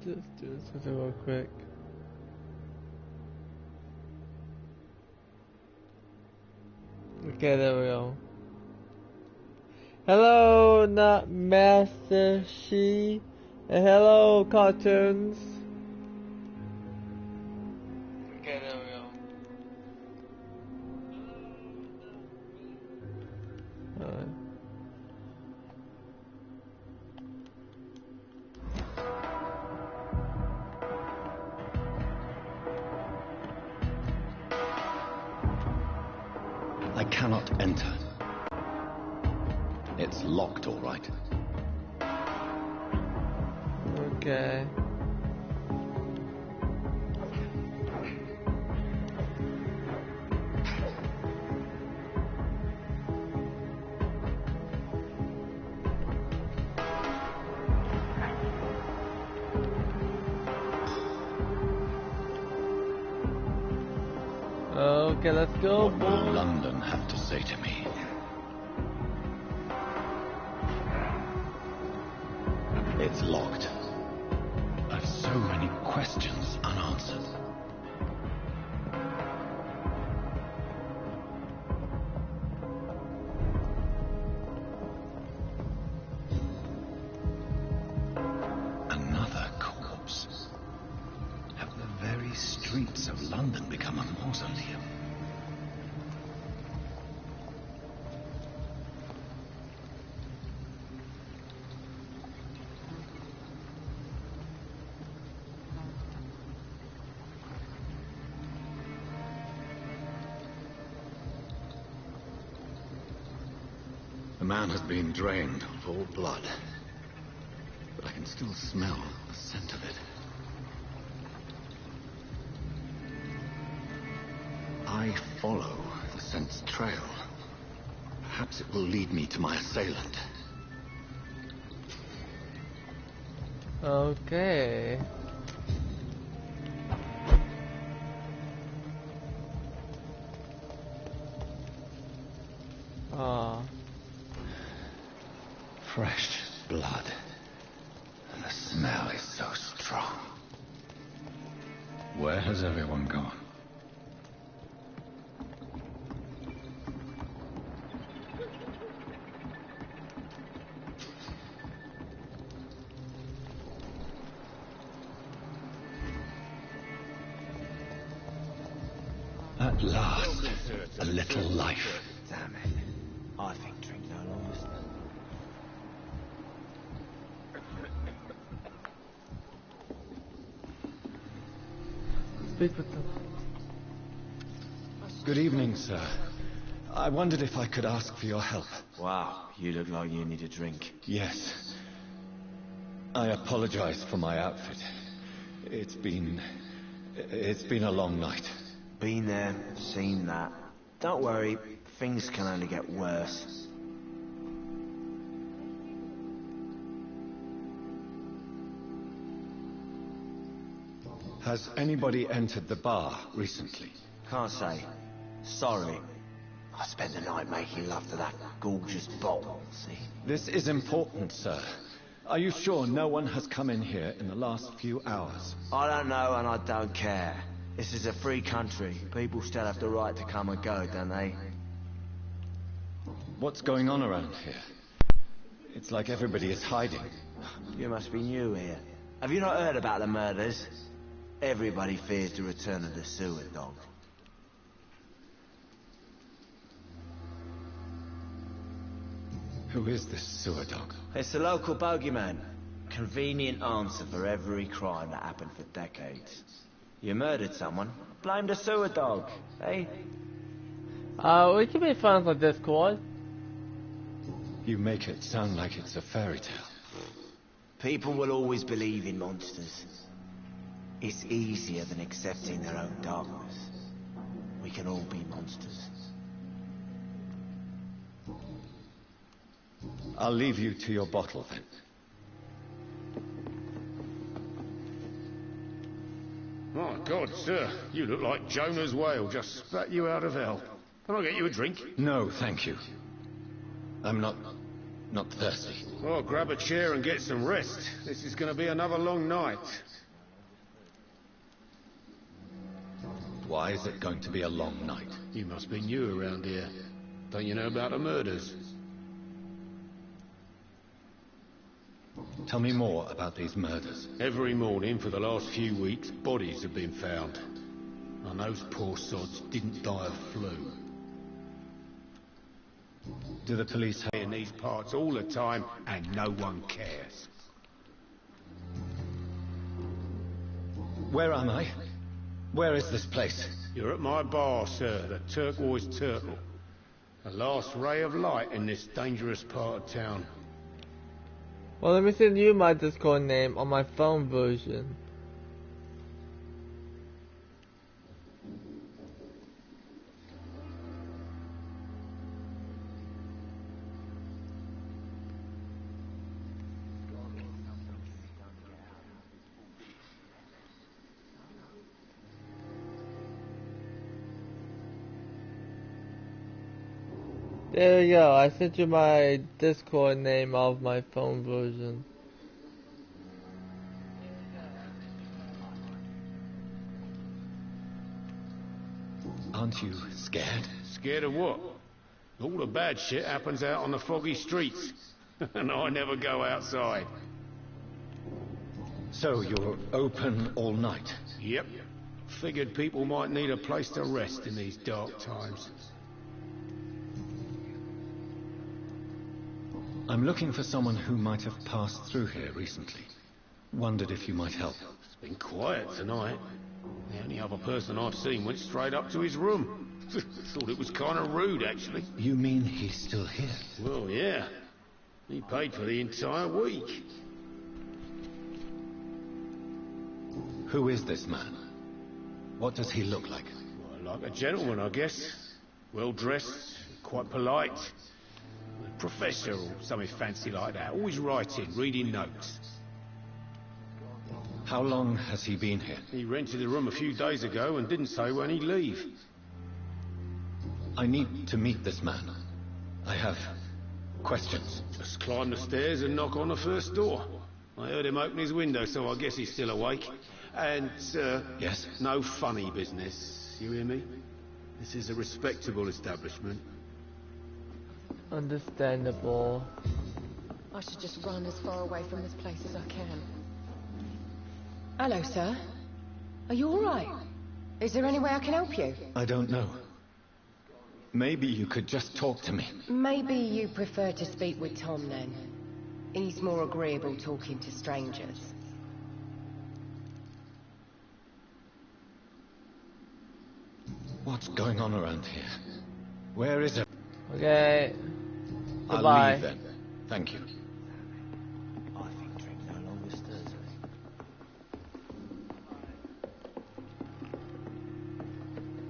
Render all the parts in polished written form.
Just do something real quick. Okay, there we go. Hello, not Master She, and hello, cartoons. Okay, there we go. Alright. I cannot enter. It's locked, all right. Okay. Okay, let's go. What will London have to say to me? It's locked. I've so many questions unanswered. Another corpse. Have the very streets of London become a mausoleum? The man has been drained of all blood, but I can still smell the scent of it. I follow the scent's trail. Perhaps it will lead me to my assailant. Okay. Fresh blood. And the smell is so strong. Where has everyone gone? At last, a little life. Damn it. I think drink no longer. Speak with them. Good evening, sir. I wondered if I could ask for your help. Wow, you look like you need a drink. Yes. I apologize for my outfit. It's been a long night. Been there, seen that. Don't worry, things can only get worse. Has anybody entered the bar recently? Can't say. Sorry. I spent the night making love to that gorgeous bottle, see? This is important, sir. Are you sure no one has come in here in the last few hours? I don't know and I don't care. This is a free country. People still have the right to come and go, don't they? What's going on around here? It's like everybody is hiding. You must be new here. Have you not heard about the murders? Everybody fears the return of the sewer dog. Who is this sewer dog? It's the local bogeyman. Convenient answer for every crime that happened for decades. You murdered someone, blame the sewer dog, eh? We can be friends on Discord. You make it sound like it's a fairy tale. People will always believe in monsters. It's easier than accepting their own darkness. We can all be monsters. I'll leave you to your bottle then. My God, sir, you look like Jonah's whale just spat you out of hell. Can I get you a drink? No, thank you. I'm not not thirsty. Well, grab a chair and get some rest. This is going to be another long night. Why is it going to be a long night? You must be new around here. Don't you know about the murders? Tell me more about these murders. Every morning for the last few weeks, bodies have been found. And those poor sods didn't die of flu. Do the police have... In these parts all the time, and no one cares. Where am I? Where is this place? You're at my bar, sir, the Turquoise Turtle. The last ray of light in this dangerous part of town. Well, let me send you my Discord name on my phone version. There you go, I sent you my Discord name of my phone version. Aren't you scared? Scared of what? All the bad shit happens out on the foggy streets. And I never go outside. So you're open all night? Yep. Figured people might need a place to rest in these dark times. I'm looking for someone who might have passed through here recently. Wondered if you might help. It's been quiet tonight. The only other person I've seen went straight up to his room. Thought it was kind of rude, actually. You mean he's still here? Well, yeah. He paid for the entire week. Who is this man? What does he look like? Well, like a gentleman, I guess. Well-dressed, quite polite. A professor or something fancy like that. Always writing, reading notes. How long has he been here? He rented the room a few days ago and didn't say when he'd leave. I need to meet this man. I have questions. Just climb the stairs and knock on the first door. I heard him open his window, so I guess he's still awake. And, Yes? no funny business. You hear me? This is a respectable establishment. Understandable. I should just run as far away from this place as I can. Hello, sir. Are you alright? Is there any way I can help you? I don't know. Maybe you could just talk to me. Maybe you prefer to speak with Tom, then. He's more agreeable talking to strangers. What's going on around here? Where is it? Okay. I'll Goodbye. leave then. Thank you. I think drink no longer stirs me.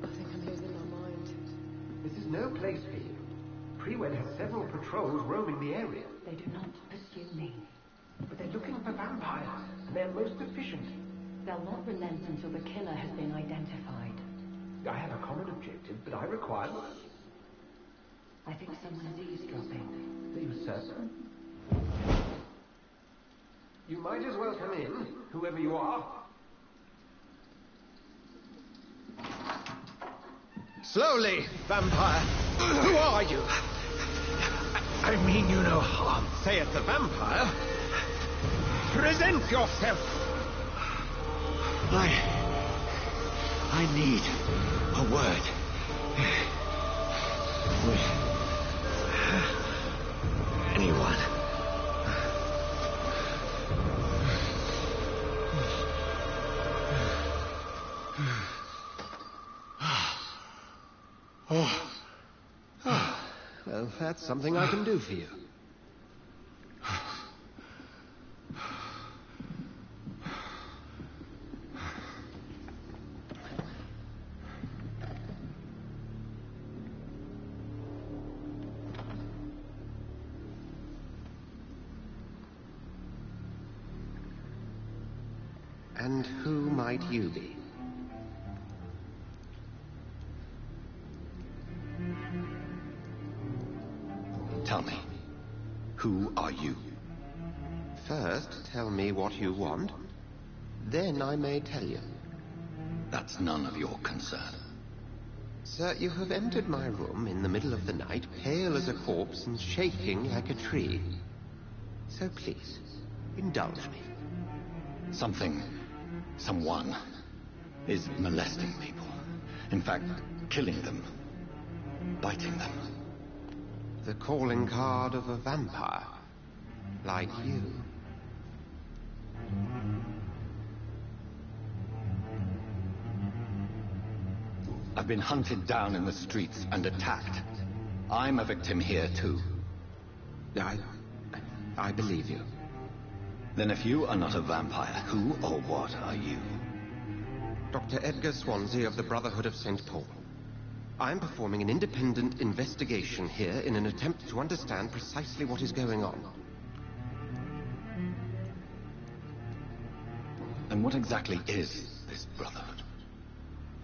I think I'm losing my mind. This is no place for you. Prewen has several patrols roaming the area. They do not pursue me. But they're looking for vampires, and they're most efficient. They'll not relent until the killer has been identified. I have a common objective, but I require... I think someone is eavesdropping. Are you certain? You might as well come in, whoever you are. Slowly, vampire. Who are you? I mean you no harm, saith the vampire. Present yourself. I need a word. With anyone. Well, that's something I can do for you. And who might you be? Tell me, Who are you? First, tell me what you want. Then I may tell you. That's none of your concern. Sir, you have entered my room in the middle of the night, pale as a corpse and shaking like a tree. So please, indulge me. Someone is molesting people. In fact, killing them. Biting them. The calling card of a vampire. Like you. I've been hunted down in the streets and attacked. I'm a victim here, too. I believe you. Then if you are not a vampire, who or what are you? Dr. Edgar Swansea of the Brotherhood of St. Paul. I'm performing an independent investigation here in an attempt to understand precisely what is going on. And what exactly is this Brotherhood?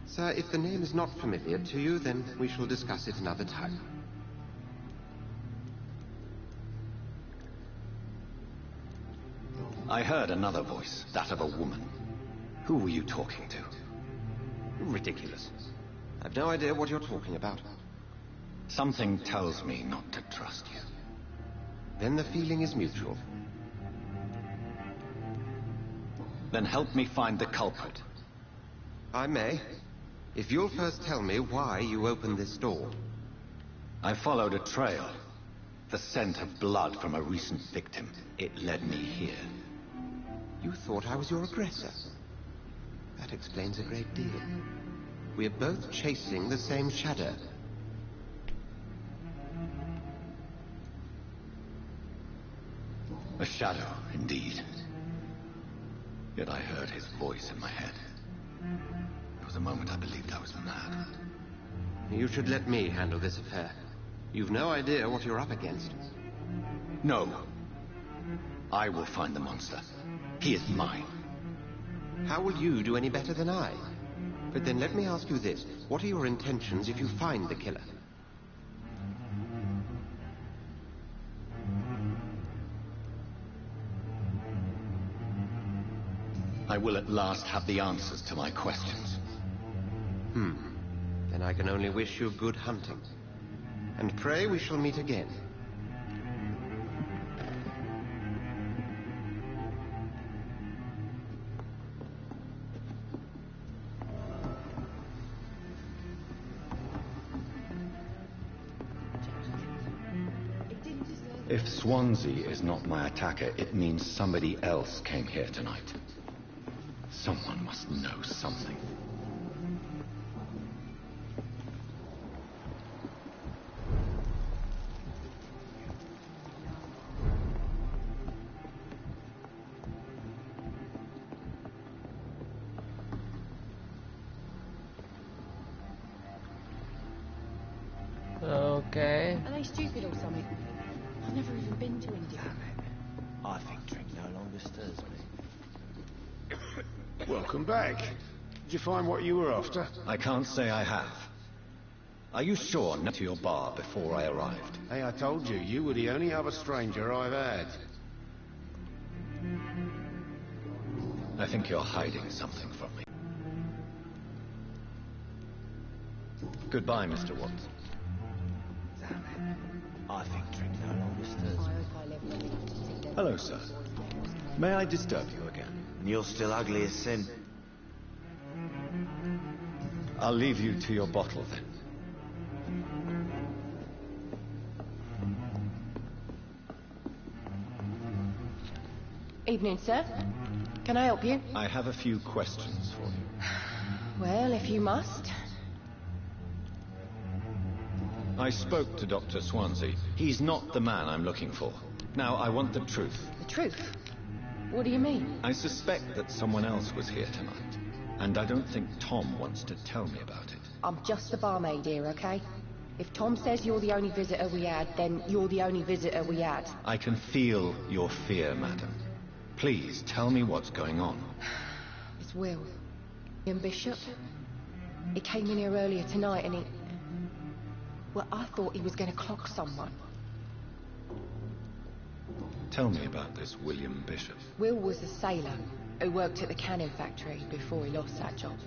Sir, if the name is not familiar to you, then we shall discuss it another time. I heard another voice, that of a woman. Who were you talking to? Ridiculous. I've no idea what you're talking about. Something tells me not to trust you. Then the feeling is mutual. Then help me find the culprit. I may. If you'll first tell me why you opened this door. I followed a trail. The scent of blood from a recent victim. It led me here. You thought I was your aggressor. That explains a great deal. We're both chasing the same shadow. A shadow, indeed. Yet I heard his voice in my head. There was a moment I believed I was mad. You should let me handle this affair. You've no idea what you're up against. No. I will find the monster. He is mine. How will you do any better than I? But then let me ask you this. What are your intentions if you find the killer? I will at last have the answers to my questions. Then I can only wish you good hunting. And pray we shall meet again. If Swansea is not my attacker, it means somebody else came here tonight. Someone must know something. Okay. Are they stupid or something? I've never even been to India. I think drink no longer stirs me. Welcome back. Did you find what you were after? I can't say I have. Are you sure not to your bar before I arrived? Hey, I told you, you were the only other stranger I've had. I think you're hiding something from me. Goodbye, Mr. Watson. I think drink no longer stirs me. Hello, sir. May I disturb you again? You're still ugly as sin. I'll leave you to your bottle, then. Evening, sir. Can I help you? I have a few questions for you. Well, if you must. I spoke to Dr. Swansea. He's not the man I'm looking for. Now, I want the truth. The truth? What do you mean? I suspect that someone else was here tonight. And I don't think Tom wants to tell me about it. I'm just the barmaid here, okay? If Tom says you're the only visitor we had, then you're the only visitor we had. I can feel your fear, madam. Please, tell me what's going on. It's Will. Ian Bishop. He came in here earlier tonight and he... Well, I thought he was going to clock someone. Tell me about this William Bishop. Will was a sailor who worked at the cannon factory before he lost that job.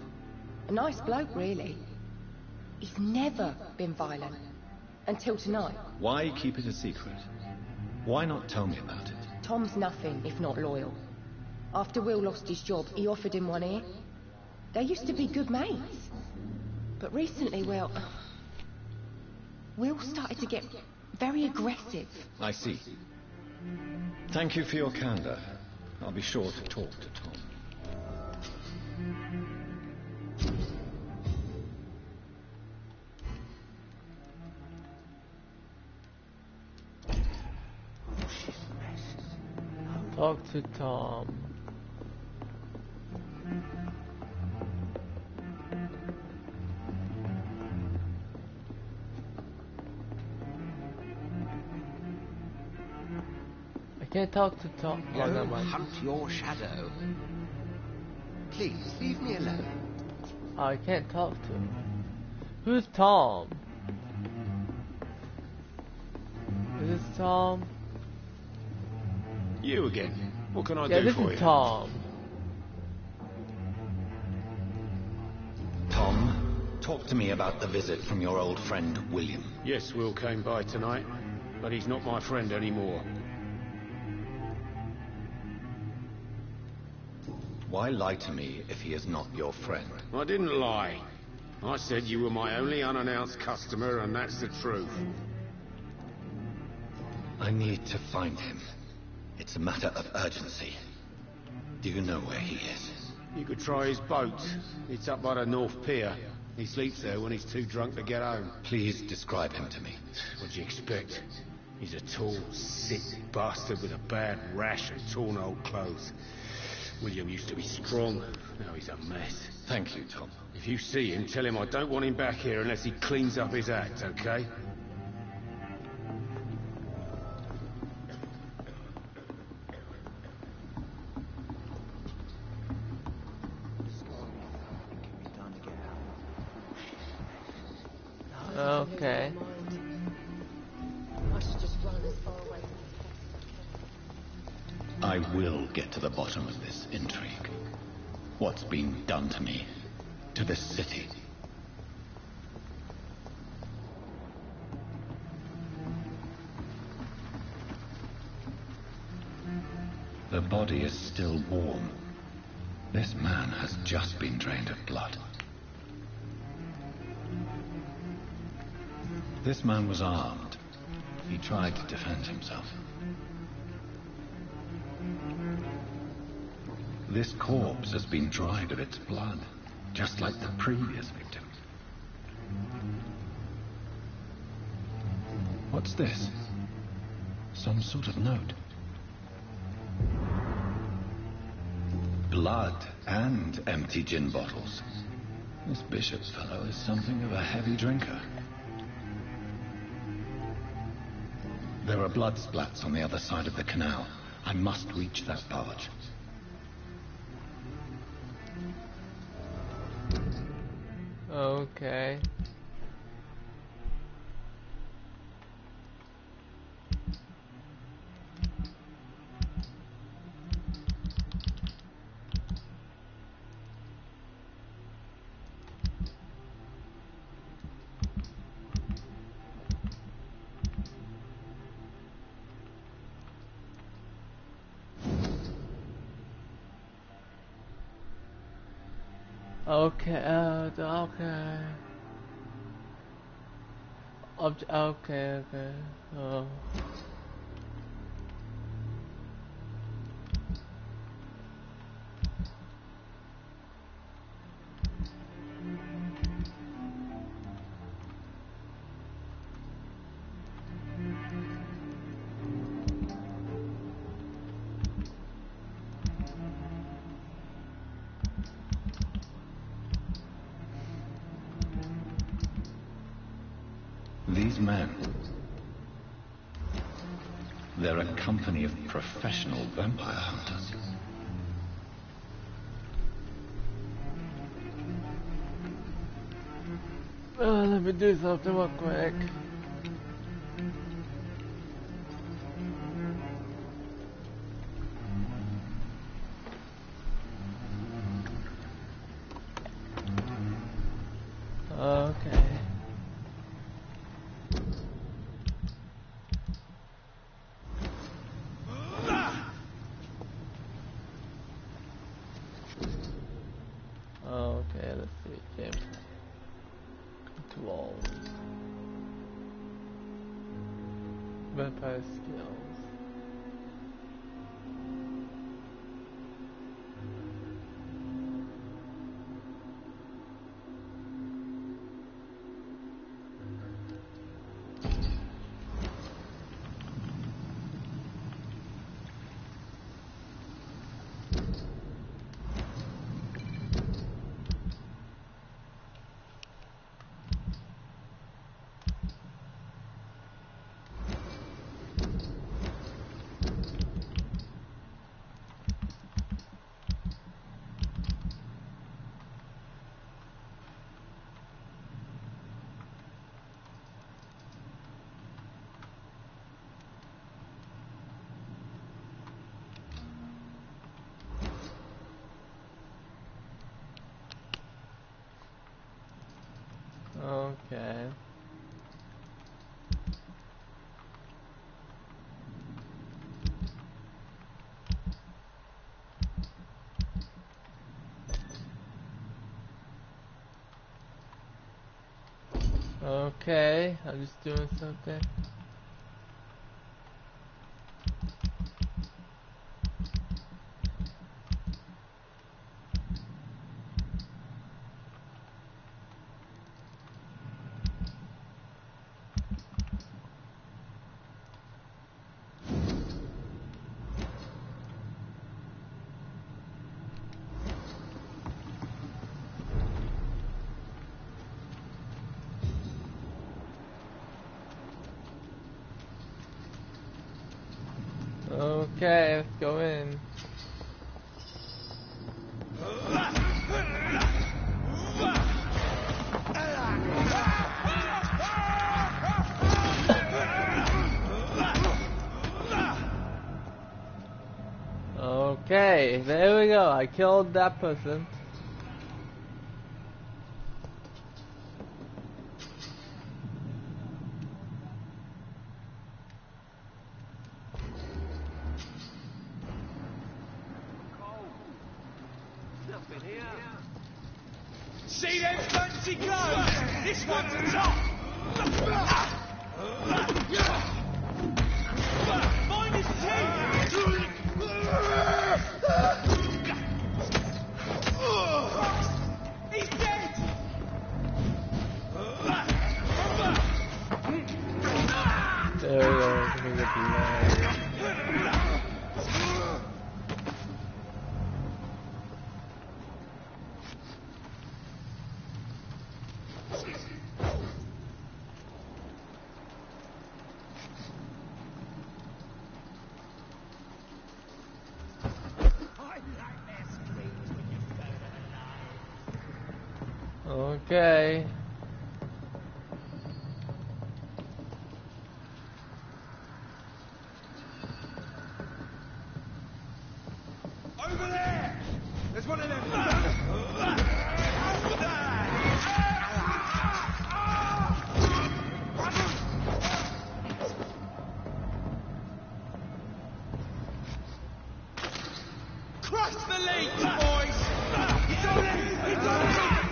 A nice bloke, really. He's never been violent. Until tonight. Why keep it a secret? Why not tell me about it? Tom's nothing if not loyal. After Will lost his job, he offered him one ear. They used to be good mates. But recently, well, Will started to get very aggressive. I see. Thank you for your candor. I'll be sure to talk to Tom. Talk to Tom. I can't talk to Tom. Oh, never Don't mind. hunt your shadow. Please, leave me alone. I can't talk to him. Who's Tom? Is this Tom? You again. What can I Yeah, do this for is you? Tom. Tom, talk to me about the visit from your old friend, William. Yes, Will came by tonight, but he's not my friend anymore. Why lie to me if he is not your friend? I didn't lie. I said you were my only unannounced customer, and that's the truth. I need to find him. It's a matter of urgency. Do you know where he is? You could try his boat. It's up by the North Pier. He sleeps there when he's too drunk to get home. Please describe him to me. What'd you expect? He's a tall, sick bastard with a bad rash and torn old clothes. William used to be strong. Now he's a mess. Thank you, Tom. If you see him, tell him I don't want him back here unless he cleans up his act, okay? Okay. I should just run as far away from this place as I can. I will get to the bottom of this intrigue. What's been done to me? To this city? The body is still warm. This man has just been drained of blood. This man was armed. He tried to defend himself. This corpse has been dried of its blood, just like the previous victim. What's this? Some sort of note. Blood and empty gin bottles. This Bishop fellow is something of a heavy drinker. There are blood splats on the other side of the canal. I must reach that barge. Okay. Okay, okay. Okay. Oh. These men, they're a company of professional vampire hunters. Let me do something real quick. Vampire skills. Okay. Okay, I'm just doing something. Okay, let's go in. Okay, there we go. I killed that person. See them fancy clothes? This one's a top! Find his teeth! He's dead! There we go. Let me get the Okay. Over there! There's one of them! Crush the leech, boys! He's on it! He's on it!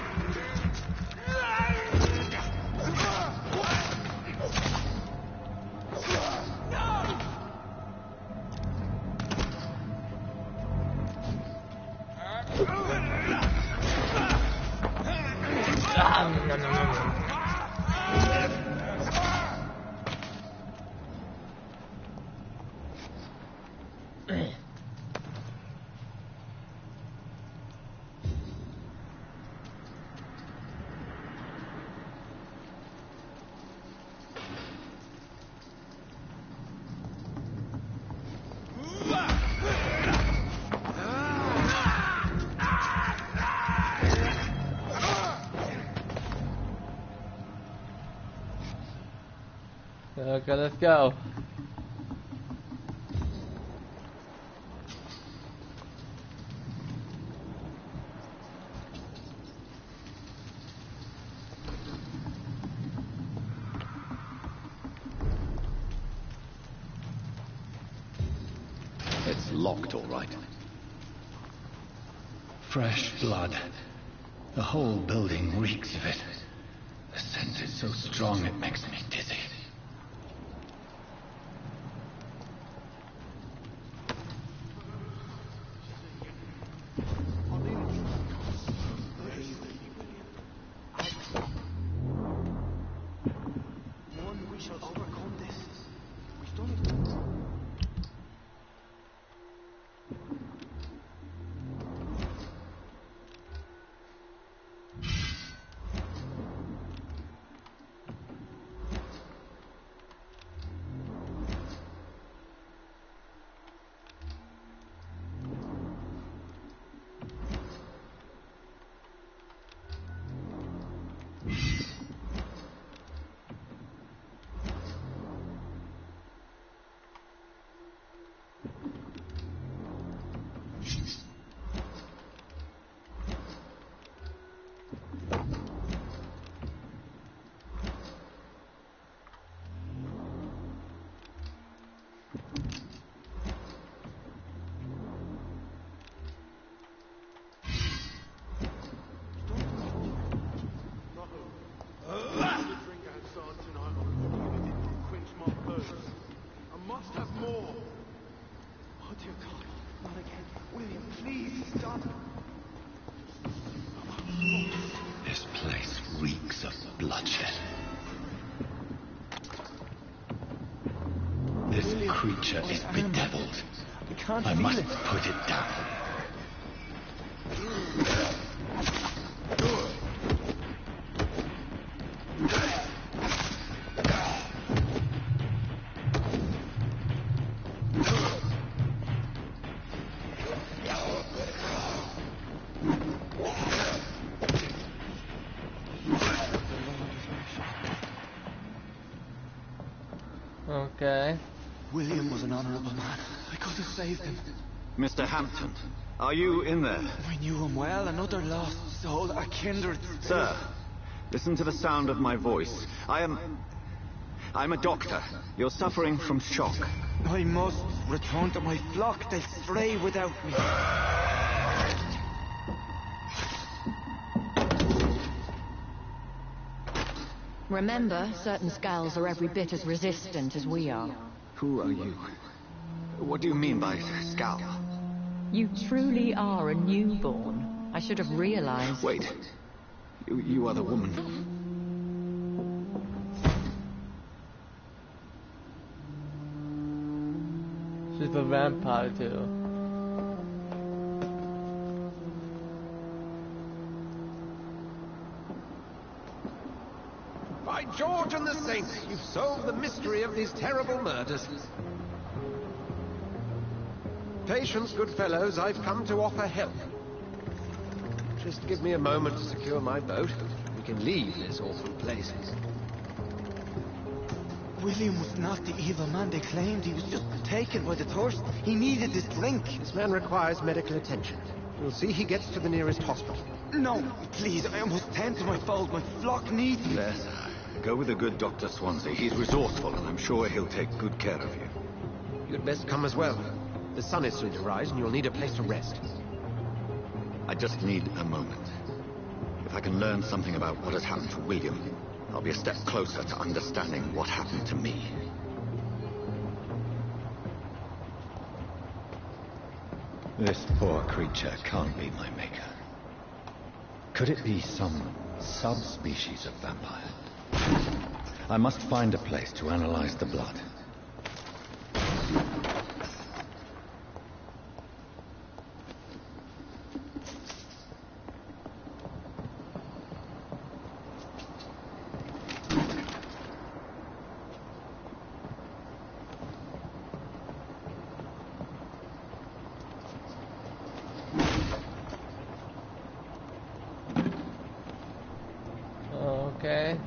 Okay, let's go. It's locked, all right. Fresh blood. The whole building reeks of it. The scent is so strong it makes me dizzy. shall overcome this. We've done it. This place reeks of bloodshed. This creature is bedeviled. I must put it down. Okay. William was an honorable man. I could have saved him. Mr. Hampton, are you in there? We knew him well, another lost soul, a kindred spirit. Sir, listen to the sound of my voice. I'm a doctor. You're suffering from shock. I must return to my flock. They'll stray without me. Remember, certain skulls are every bit as resistant as we are. Who are you? What do you mean by skull? You truly are a newborn. I should have realized. Wait. You are the woman. She's a vampire too. By George and the Saints, you've solved the mystery of these terrible murders. Patience, good fellows, I've come to offer help. Just give me a moment to secure my boat. We can leave this awful place. William was not the evil man they claimed. He was just taken by the thirst. He needed this drink. This man requires medical attention. We'll see he gets to the nearest hospital. No, please, I must tend to my fold. My flock needs me. There, sir. Go with the good Dr. Swansea. He's resourceful, and I'm sure he'll take good care of you. You'd best come as well. The sun is soon to rise, and you'll need a place to rest. I just need a moment. If I can learn something about what has happened to William, I'll be a step closer to understanding what happened to me. This poor creature can't be my maker. Could it be some subspecies of vampire? I must find a place to analyze the blood. Okay.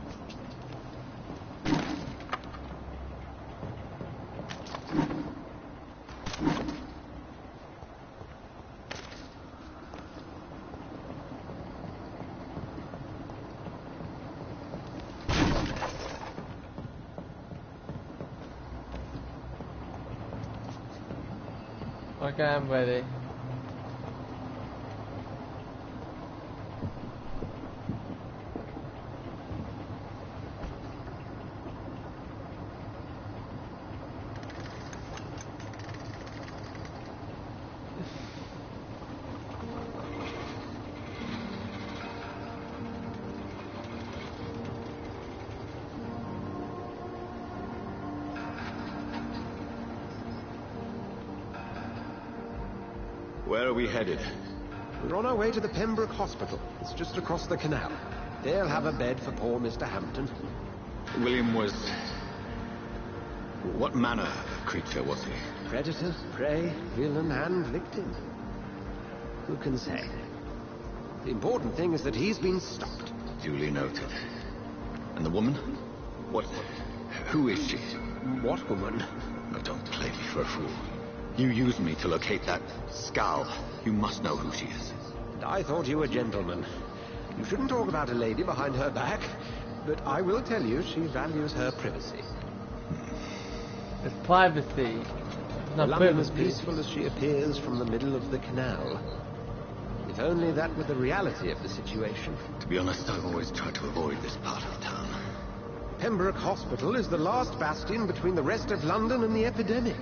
Okay, I'm ready. Where are we headed? We're on our way to the Pembroke Hospital. It's just across the canal. They'll have a bed for poor Mr. Hampton. William was... What manner of creature was he? Predator, prey, villain, and victim. Who can say? The important thing is that he's been stopped. Duly noted. And the woman? What... Who is she? What woman? Oh, don't play me for a fool. You used me to locate that skull. You must know who she is. And I thought you a gentleman. You shouldn't talk about a lady behind her back, but I will tell you she values her privacy. It's privacy. Not London as privacy. peaceful as she appears from the middle of the canal. If only that were the reality of the situation. To be honest, I've always tried to avoid this part of town. Pembroke Hospital is the last bastion between the rest of London and the epidemic.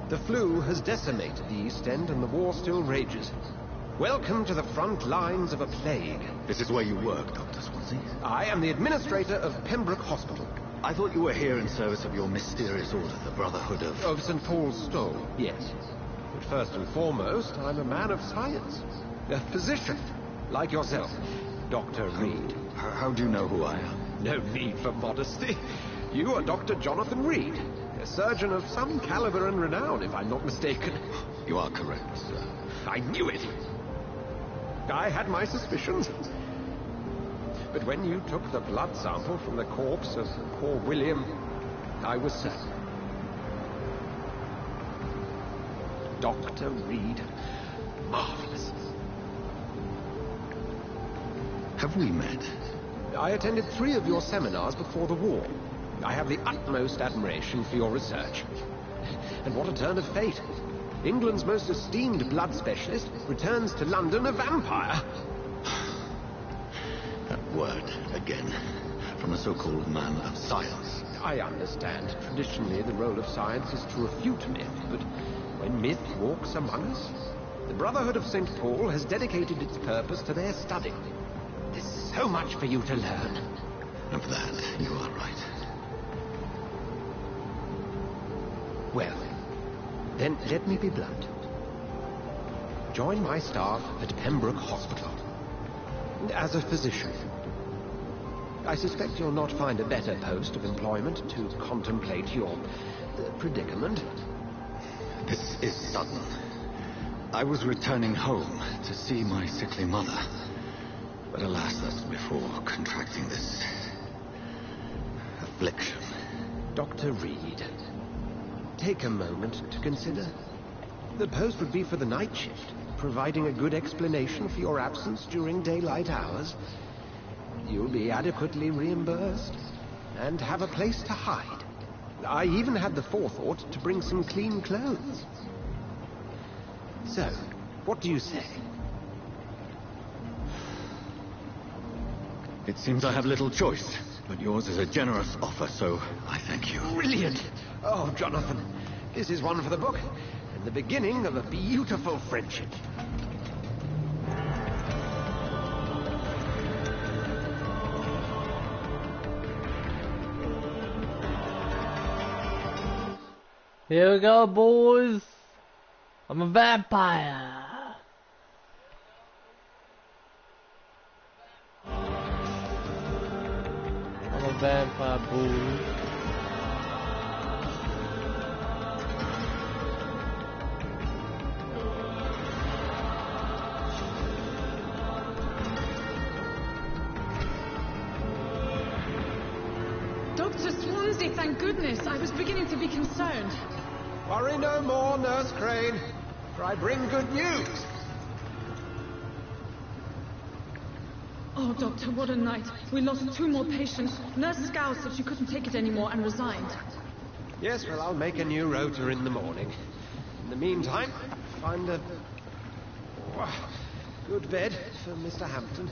The flu has decimated the East End and the war still rages. Welcome to the front lines of a plague. This is where you work, Dr. Swansea? I am the administrator of Pembroke Hospital. I thought you were here in service of your mysterious order, the Brotherhood of... Of St. Paul's Stole, yes. But first and foremost, I'm a man of science. A physician, like yourself, Dr. Reed. How do you know who I am? No need for modesty. You are Dr. Jonathan Reed, a surgeon of some caliber and renown, if I'm not mistaken. You are correct, sir. I knew it. I had my suspicions. But when you took the blood sample from the corpse of poor William, I was certain. Dr. Reed. Marvelous. Have we met? I attended 3 of your seminars before the war. I have the utmost admiration for your research. And what a turn of fate. England's most esteemed blood specialist returns to London a vampire. That word, again, from a so-called man of science. I understand. Traditionally, the role of science is to refute myth, but when myth walks among us, the Brotherhood of St. Paul has dedicated its purpose to their study. There's so much for you to learn. Of that, you are right. Well, then let me be blunt. Join my staff at Pembroke Hospital. As a physician. I suspect you'll not find a better post of employment to contemplate your predicament. This is sudden. I was returning home to see my sickly mother. But alas, that's before contracting this affliction. Dr. Reed, take a moment to consider. The post would be for the night shift, providing a good explanation for your absence during daylight hours. You'll be adequately reimbursed and have a place to hide. I even had the forethought to bring some clean clothes. So, what do you say? It seems I have little choice, but yours is a generous offer, so I thank you. Brilliant! Oh, Jonathan, this is one for the book, and the beginning of a beautiful friendship. Here we go, boys. I'm a vampire. I'm a vampire, boys. Dr. Swansea, thank goodness. I was beginning to be concerned. Worry no more, Nurse Crane, for I bring good news. Oh, Doctor, what a night. We lost 2 more patients. Nurse Scow said she couldn't take it anymore and resigned. Yes, well, I'll make a new rota in the morning. In the meantime, find a good bed for Mr. Hampton.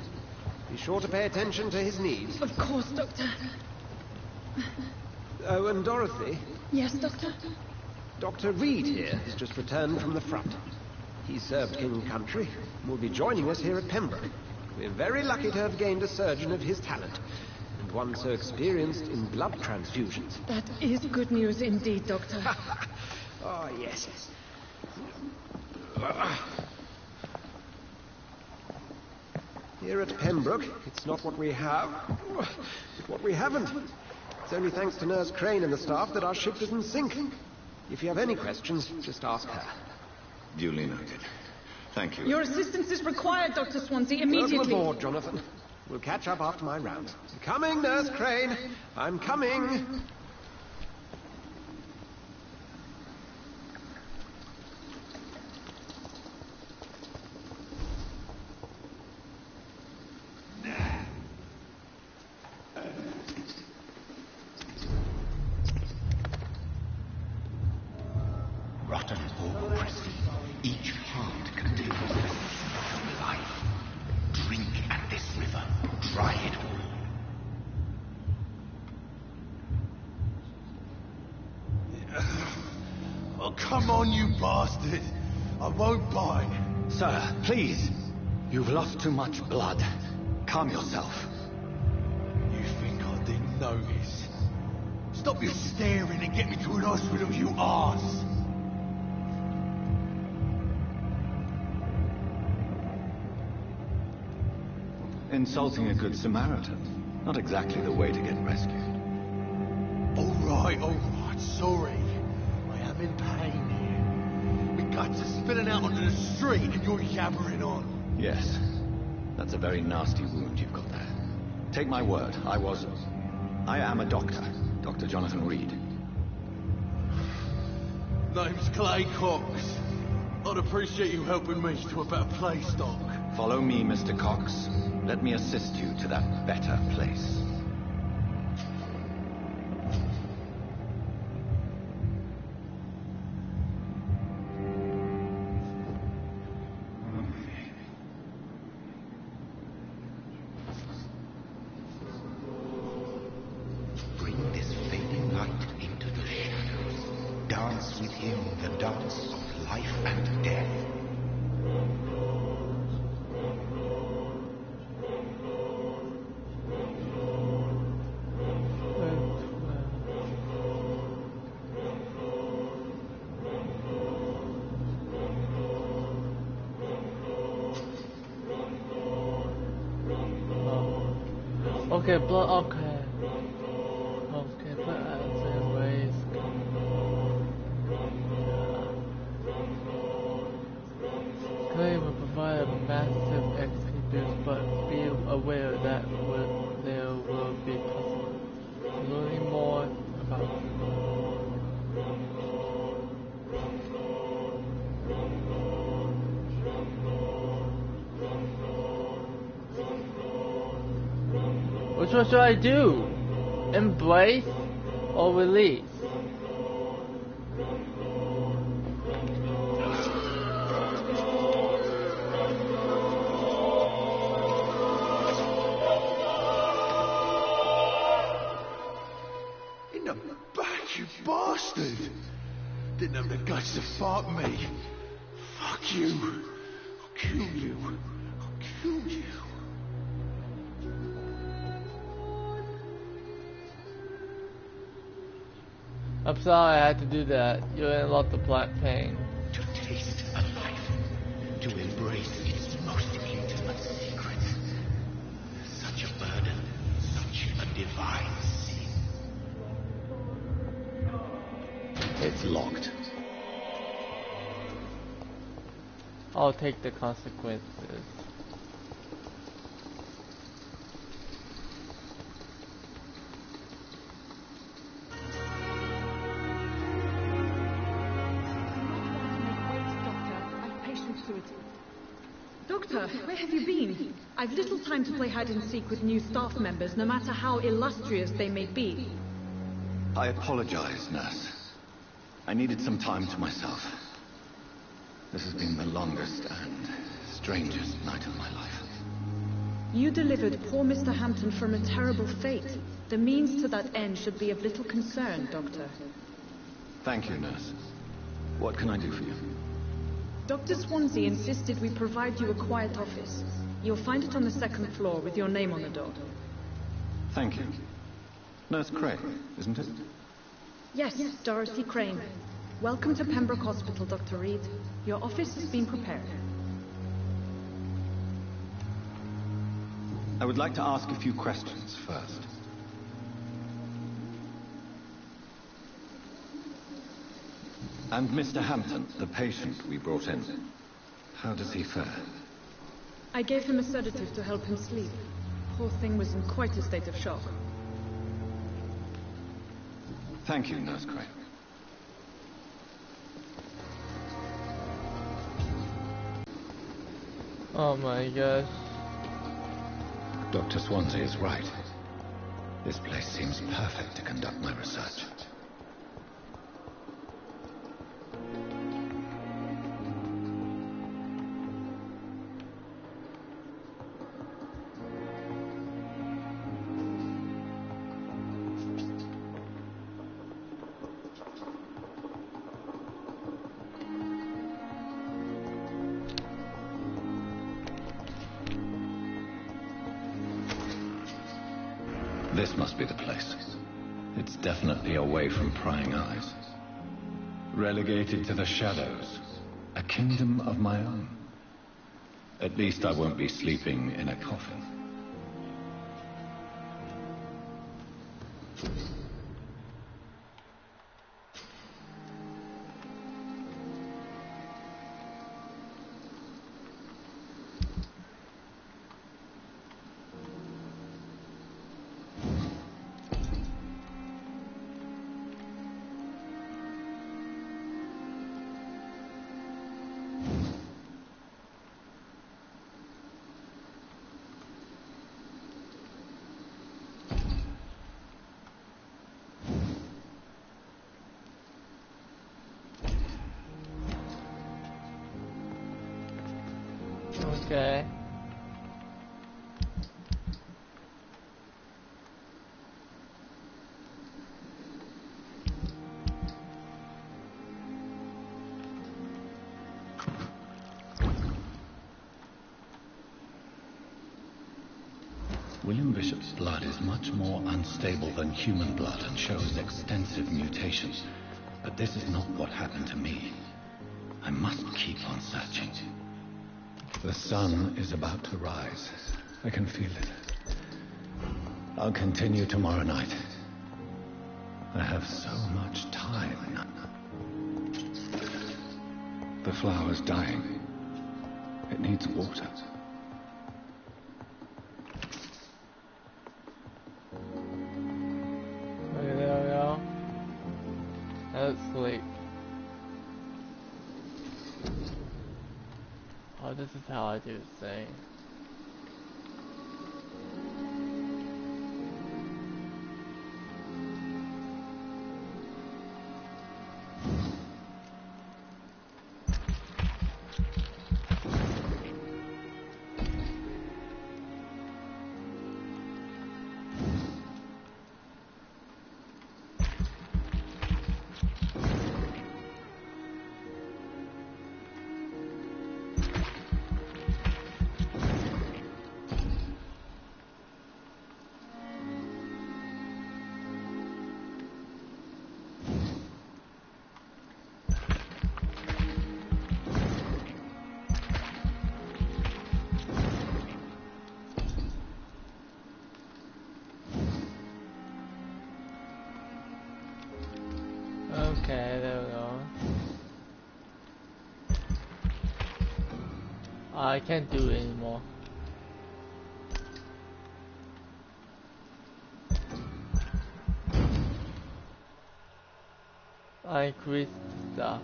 Be sure to pay attention to his needs. Of course, Doctor. Oh, and Dorothy? Yes, Doctor? Dr. Reed here has just returned from the front. He served King Country and will be joining us here at Pembroke. We're very lucky to have gained a surgeon of his talent, and one so experienced in blood transfusions. That is good news indeed, Doctor. Oh, yes. Here at Pembroke, it's not what we have, but what we haven't. It's only thanks to Nurse Crane and the staff that our ship doesn't sink. If you have any questions, just ask her. Duly noted. Thank you. Your assistance is required, Dr. Swansea, immediately. Welcome aboard, Jonathan. We'll catch up after my round. I'm coming, Nurse Crane. I'm coming. Rotten or pristine, each heart contains the essence of life. Drink at this river, try it all. Oh, come on, you bastard! I won't bite. Sir, please. You've lost too much blood. Calm yourself. You think I didn't notice? Stop your staring and get me to an hospital, you arse! Insulting a good Samaritan. Not exactly the way to get rescued. All right, sorry. I am in pain here. My guts are spilling out onto the street and you're yabbering on. Yes. That's a very nasty wound you've got there. Take my word, I am a doctor. Dr. Jonathan Reed. Name's Clay Cox. I'd appreciate you helping me to a better place, Doc. Follow me, Mr. Cox. Let me assist you to that better place. Bring this fading light into the shadows. Dance with him the dance of life and death. Okay, blood. Okay. Okay, blood adds in ways. Clay will provide a massive XP boost, but be aware that there will be possible. Learning more about which one should I do? Embrace or release? In the back, you bastard! Didn't have the guts to fuck me. Fuck you. I'll kill you. I'll kill you. I'm sorry I had to do that. You're in a lot of black pain. To taste a life, to embrace its most intimate secrets. Such a burden, such a divine sin. It's locked. I'll take the consequences. Doctor, where have you been? I've little time to play hide and seek with new staff members, no matter how illustrious they may be. I apologize, nurse. I needed some time to myself. This has been the longest and strangest night of my life. You delivered poor Mr. Hampton from a terrible fate. The means to that end should be of little concern, Doctor. Thank you, nurse. What can I do for you? Dr. Swansea insisted we provide you a quiet office. You'll find it on the second floor with your name on the door. Thank you. Nurse Crane, isn't it? Yes, Dorothy Crane. Welcome to Pembroke Hospital, Dr. Reed. Your office has been prepared. I would like to ask a few questions first. And Mr. Hampton, the patient we brought in, how does he fare? I gave him a sedative to help him sleep. Poor thing was in quite a state of shock. Thank you, Nurse Crane. Oh my gosh. Dr. Swansea is right. This place seems perfect to conduct my research. This must be the place. It's definitely away from prying eyes. Relegated to the shadows. A kingdom of my own. At least I won't be sleeping in a coffin. Okay. William Bishop's blood is much more unstable than human blood and shows extensive mutations. But this is not what happened to me. I must keep on searching. The sun is about to rise. I can feel it. I'll continue tomorrow night. I have so much time. The flower's dying. It needs water. Okay, there we go. Let's sleep. Oh, this is how I do this thing. Okay, there we go. I can't do it anymore. I increased stuff.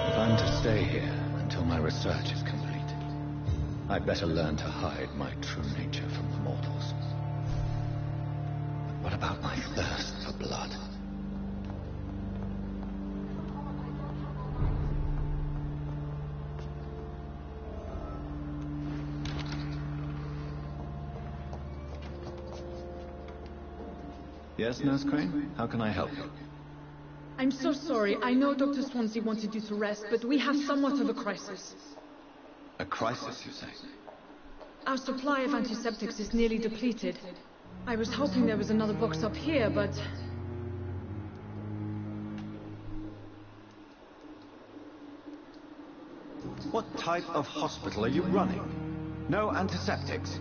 If I'm to stay here until my research is complete, I'd better learn to hide my true nature from the mortals. But what about my thirst for blood? Yes, Nurse Crane? How can I help you? I'm so sorry. I know Dr. Swansea wanted you to rest, but we have somewhat of a crisis. A crisis, you say? Our supply of antiseptics is nearly depleted. I was hoping there was another box up here, but... What type of hospital are you running? No antiseptics?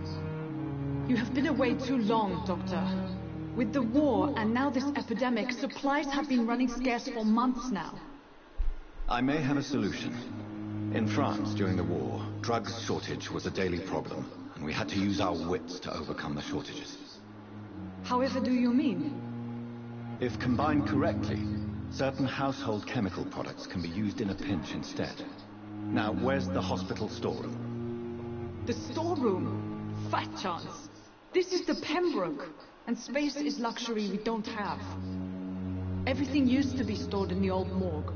You have been away too long, Doctor. With the war and now this epidemic, supplies have been running scarce for months now. I may have a solution. In France, during the war, drugs shortage was a daily problem, and we had to use our wits to overcome the shortages. However do you mean? If combined correctly, certain household chemical products can be used in a pinch instead. Now, where's the hospital storeroom? The storeroom? Fat chance. This is the Pembroke, and space is luxury we don't have. Everything used to be stored in the old morgue.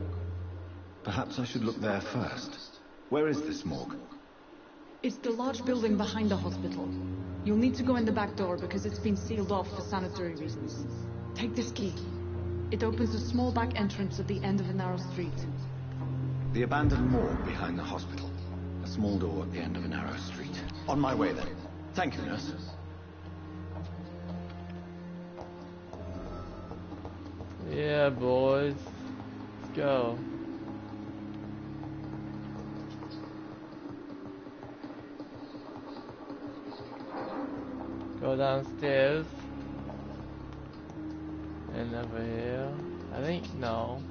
Perhaps I should look there first. Where is this morgue? It's the large building behind the hospital. You'll need to go in the back door because it's been sealed off for sanitary reasons. Take this key. It opens a small back entrance at the end of a narrow street. The abandoned morgue behind the hospital. A small door at the end of a narrow street. On my way then. Thank you, nurse. Yeah, boys. Let's go. Go downstairs. And over here. I think no.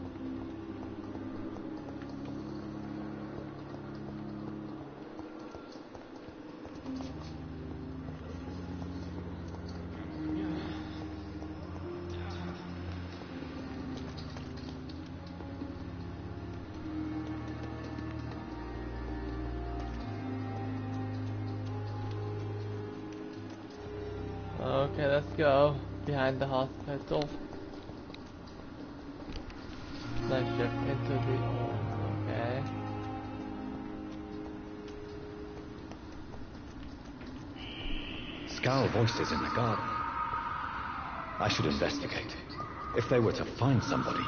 Okay, let's go. Behind the hospital. Let's shift into the old, okay. Scowl voices in the garden. I should investigate. If they were to find somebody.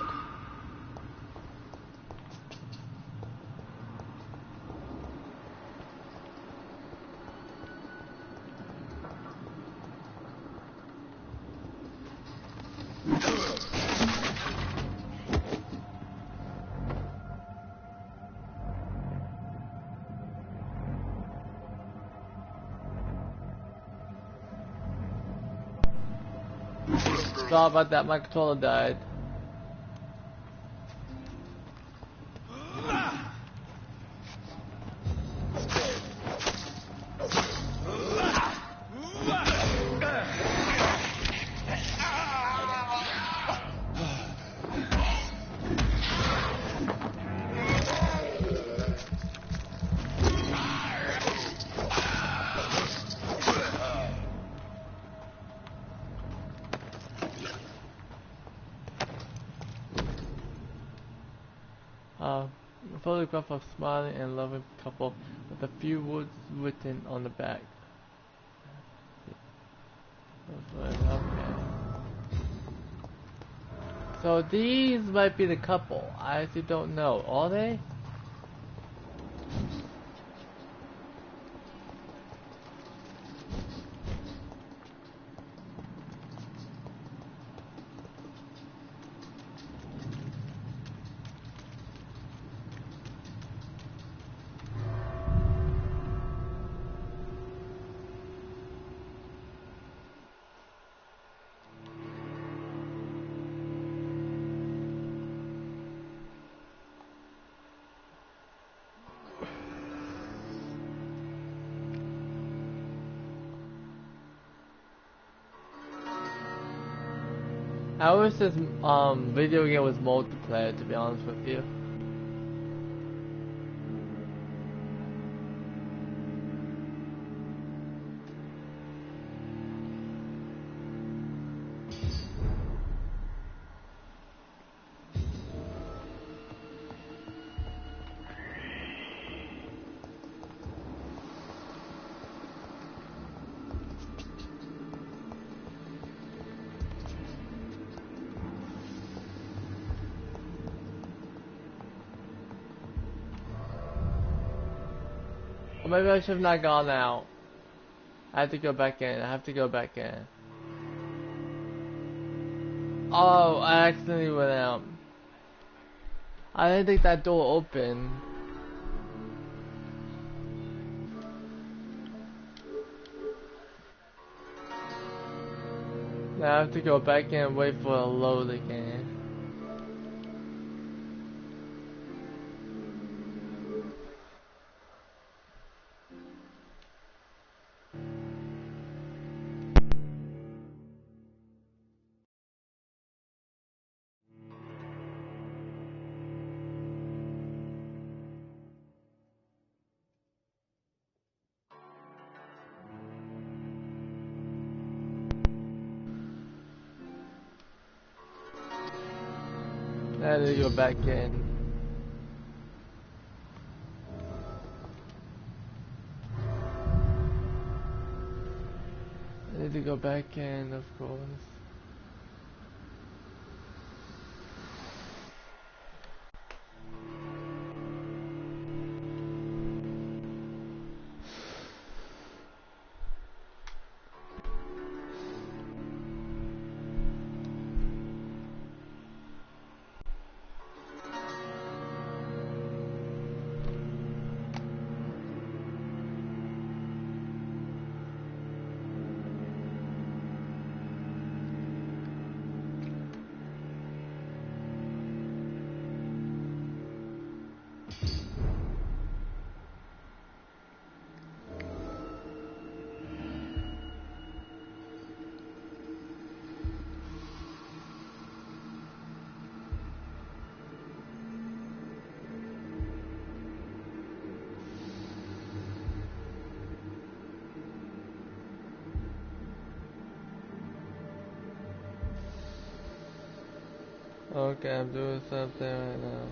Sorry about that, my controller died. A photograph of smiling and loving couple with a few words written on the back. Okay. So these might be the couple. I actually don't know. Are they? I wish this video game was multiplayer, to be honest with you. Or maybe I should have not gone out. I have to go back in. I have to go back in. Oh, I accidentally went out. I didn't think that door opened. Now I have to go back in and wait for it to load again. I need to go back in. I need to go back in, of course. Okay, I'm doing something right now.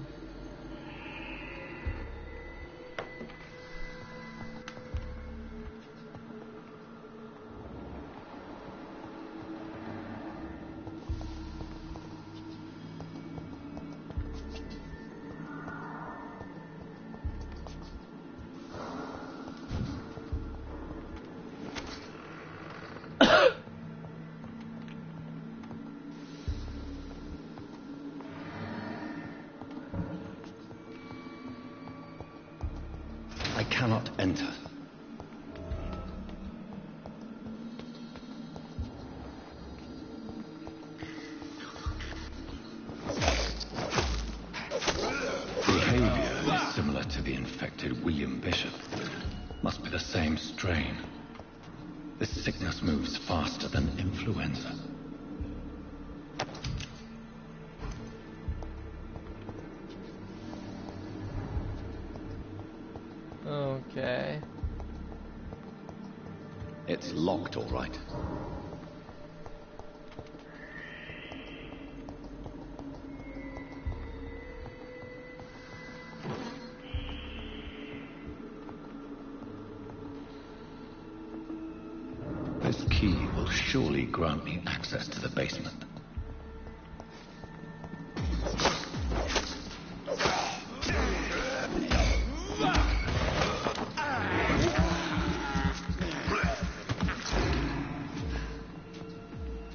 I cannot enter. Behavior is similar to the infected William Bishop. Must be the same strain. This sickness moves faster than influenza. Okay. It's locked, all right. This key will surely grant me access to the basement.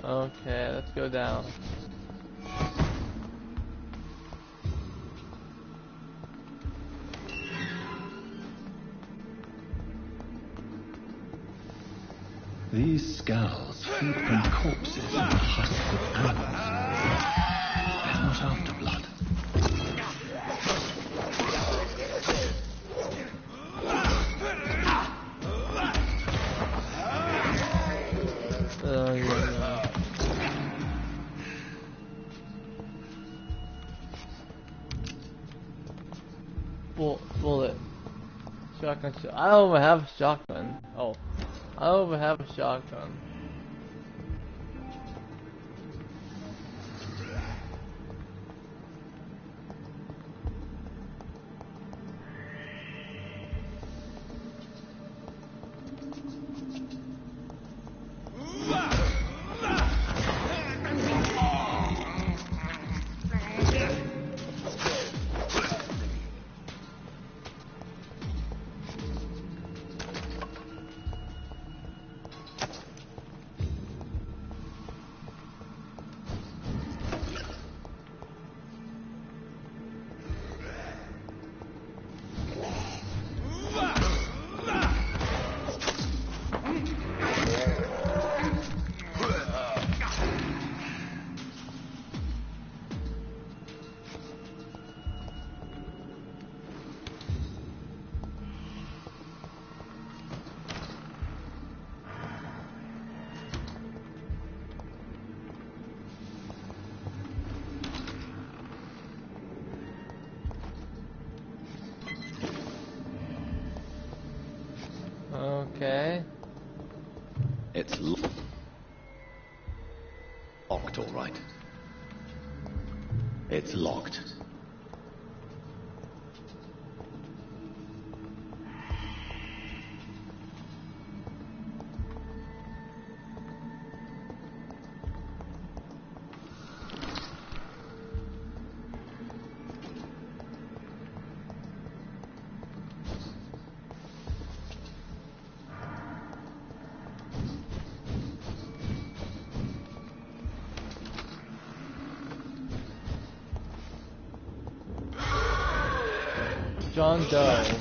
Okay, let's go down. These skulls feed from corpses and the husks of animals. They're not after blood. Yeah. Bullet. Shotgun. I don't even have a shotgun. Oh. I don't even have a shotgun. It's locked, all right. It's locked. John Doe.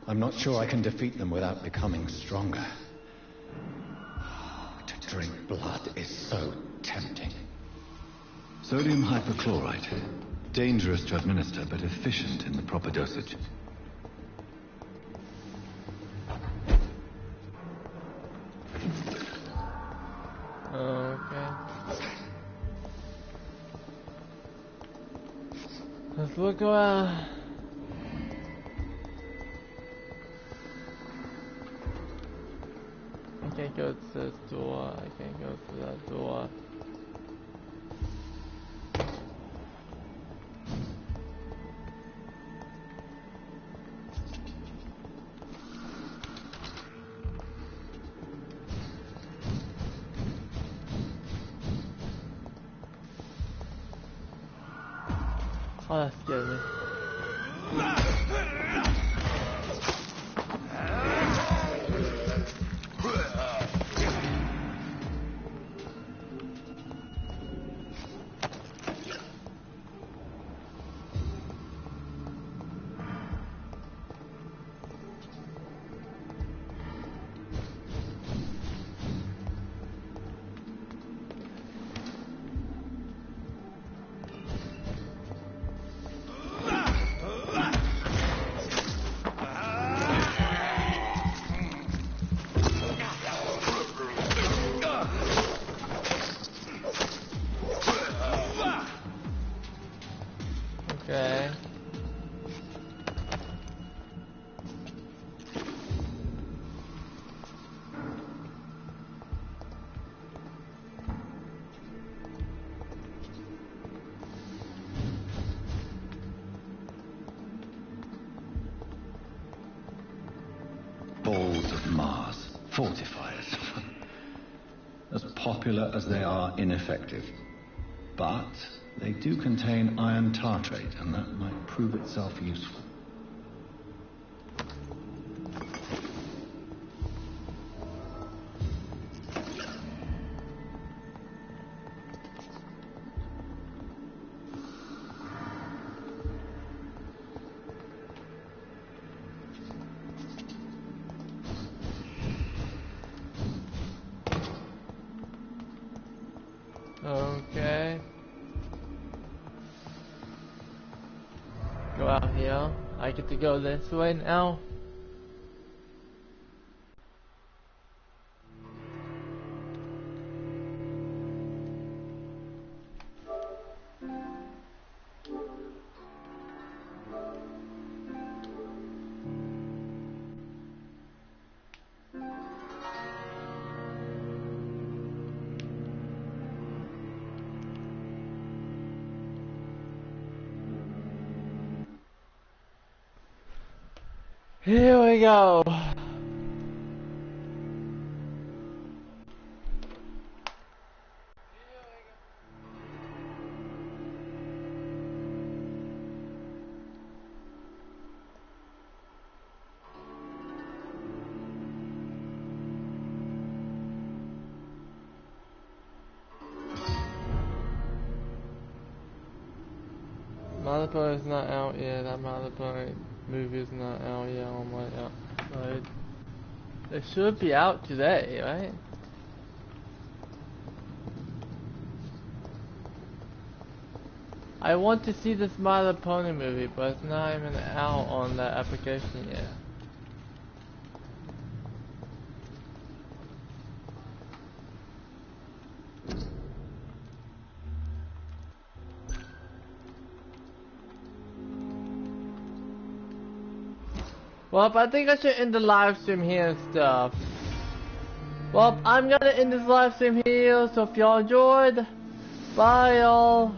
I'm not sure I can defeat them without becoming stronger. To drink blood is so tempting. Sodium hypochlorite. Dangerous to administer, but efficient in the proper dosage. Okay. Let's look around. I can't go to this door. I can't go to that door. Oh, that scared me. Okay. Balls of Mars. Fortifiers. As popular as they are ineffective. But they do contain iron tartrate, and that might prove itself useful. Okay. Go out here. I get to go this way now. Here we go. My Little Pony's not out yet. That My Little Pony movie is not out yet on my outside. It should be out today, right? I want to see this My Little Pony movie, but it's not even out on that application yet. Well, I think I should end the live stream here and stuff. Well, I'm gonna end this live stream here, so if y'all enjoyed, bye y'all.